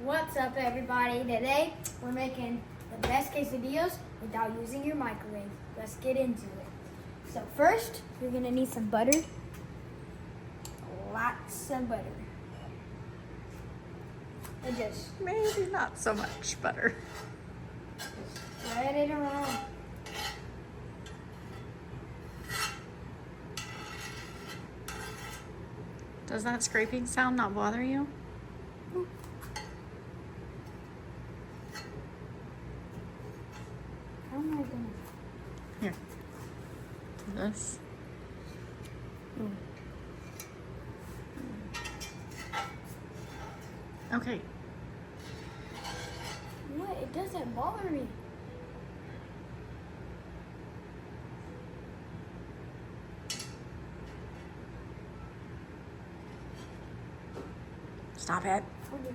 What's up, everybody? Today we're making the best quesadillas without using your microwave. Let's get into it. So first, you're gonna need some butter. Lots of butter. And just Maybe not so much butter. spread it around. Does that scraping sound not bother you? How am I gonna? Here. This. Okay. What? It doesn't bother me. Stop it. Okay.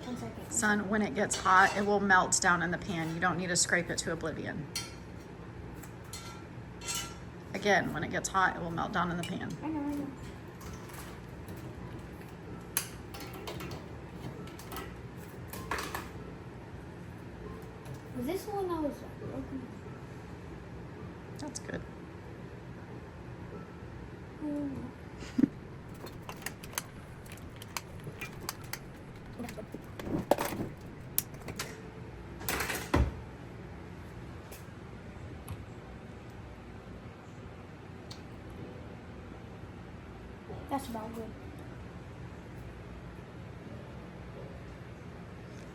1 second. Son, when it gets hot, it will melt down in the pan. You don't need to scrape it to oblivion. Again, when it gets hot, it will melt down in the pan. I know. Was this the one that was broken? That's good. That's about good.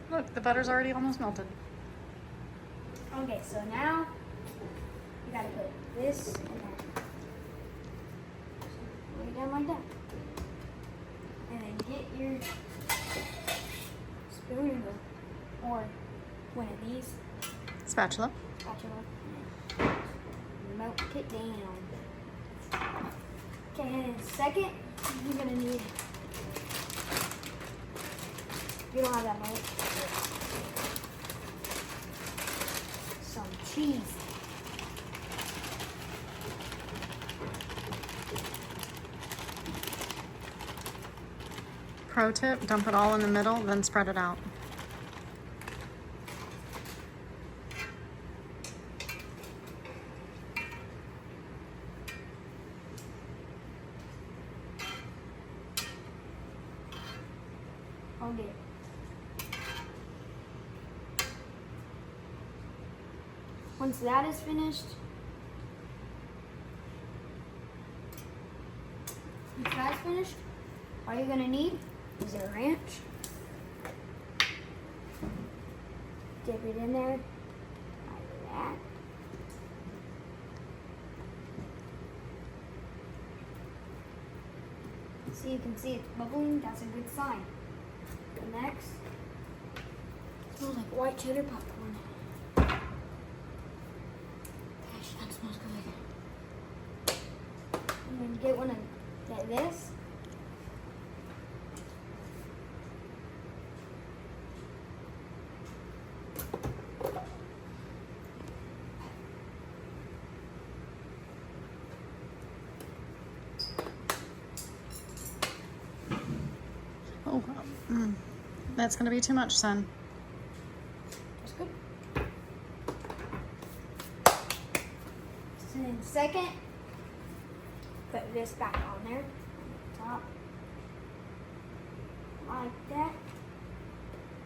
Look, the butter's already almost melted. Okay, so now you gotta put this in there. Lay it down like that. And then get your spoon or one of these Spatula. spatula and melt it down. Okay, and in a second, you're gonna need, you don't have that much, some cheese. Pro tip, dump it all in the middle, then spread it out. Okay. Once that is finished, all you're gonna need is a ranch. Dip it in there like that. So you can see it's bubbling. That's a good sign. Next, smells like white cheddar popcorn. Gosh, that smells good. I'm gonna get one of this. Oh, that's gonna be too much, son. That's good. So in second, put this back on there, on the top, like that,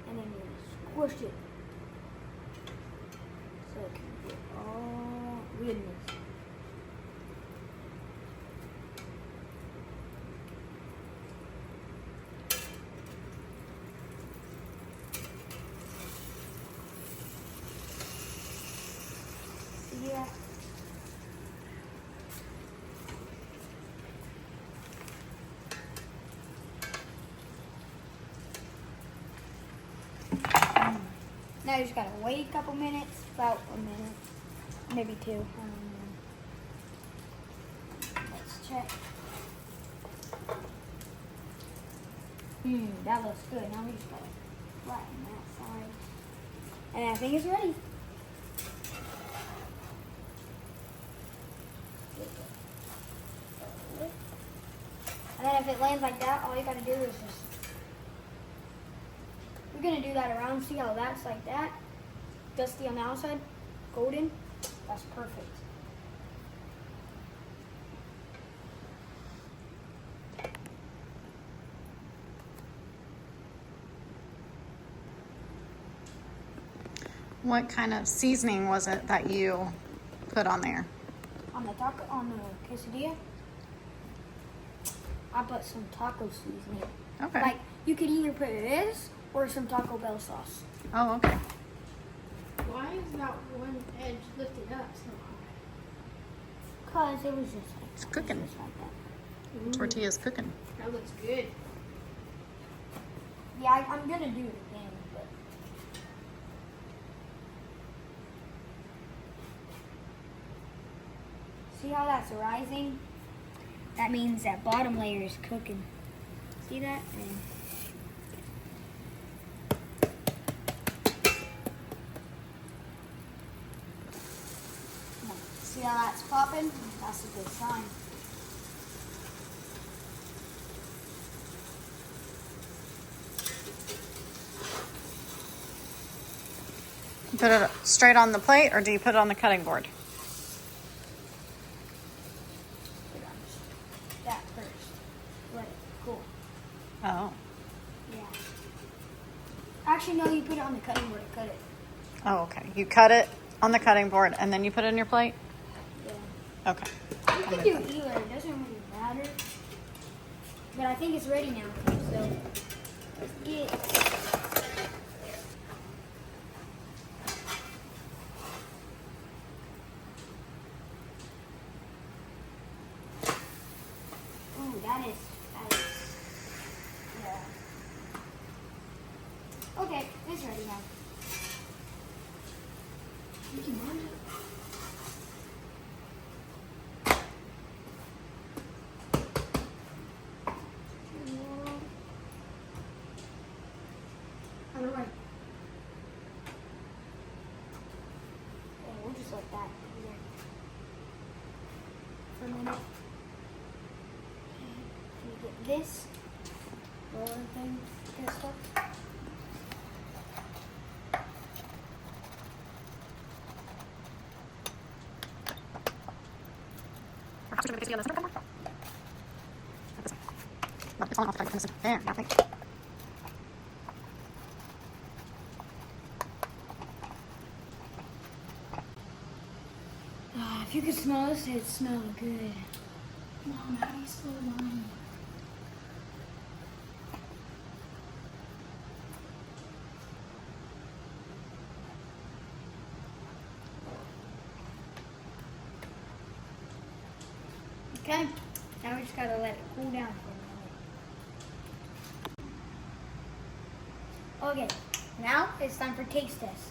and then you squish it so it can get all goodness. Yeah. Now you just gotta wait a couple minutes, about a minute, maybe two. I don't know. Let's check. That looks good. Now we just gotta flatten that side. And I think it's ready. And then if it lands like that, all you gotta do is just, you're gonna do that around. See how that's like that? Dusty on the outside, golden. That's perfect. What kind of seasoning was it that you put on there? On the taco, on the quesadilla, I put some taco seasoning. Okay. Like, you could either put this or some Taco Bell sauce. Oh, okay. Why is that one edge lifted up so Cause it was just like It's cooking. just like that. high? Tortilla's cooking. That looks good. Yeah, I'm gonna do it again, but see how that's rising? That means that bottom layer is cooking. See that? And see how that's popping? That's a good sign. You put it straight on the plate, or do you put it on the cutting board? Put on that first. Let it cool. Oh. Yeah. Actually, no, you put it on the cutting board to cut it. Oh, okay. You cut it on the cutting board, and then you put it in your plate? Yeah. Okay. You can do either. It doesn't really matter. But I think it's ready now. So let's get. Ooh, that is. Yeah. Okay, it's ready now. You can run it. On the right. Okay, we'll just let that be there for a minute. Can you get this roller thing pissed up? There, nothing. If you could smell this, it'd smell good. Mom, how do you spell lime? Okay, now we just gotta let it cool down for a minute. Okay, now it's time for taste test.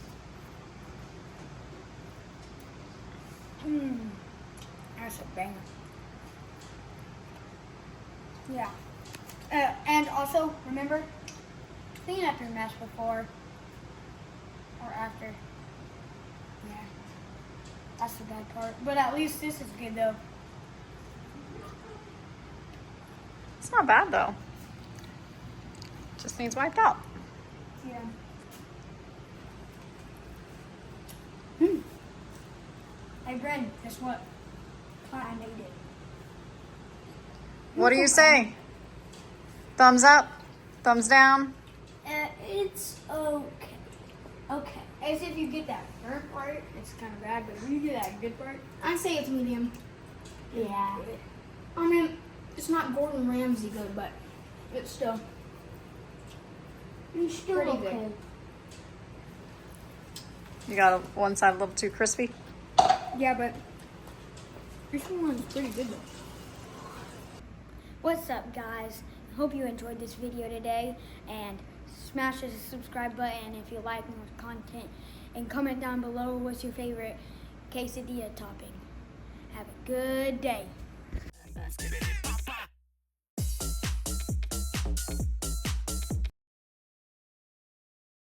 That's a banger. Yeah. And also, remember, clean up your mess before or after. Yeah. That's the bad part. But at least this is good though. It's not bad, though. Just needs wiped out. Yeah. Hey, Bren, guess what? I made it. What do you say? Thumbs up? Thumbs down? It's okay. Okay. As if you get that burnt part, it's kind of bad, but if you get that good part, I say it's medium. yeah. I mean, it's not Gordon Ramsay good, but it's still It's still pretty okay. good. You got one side a little too crispy? Yeah, but this one's pretty good though. What's up, guys? I hope you enjoyed this video today, and smash the subscribe button if you like more content, and comment down below what's your favorite quesadilla topping. Have a good day.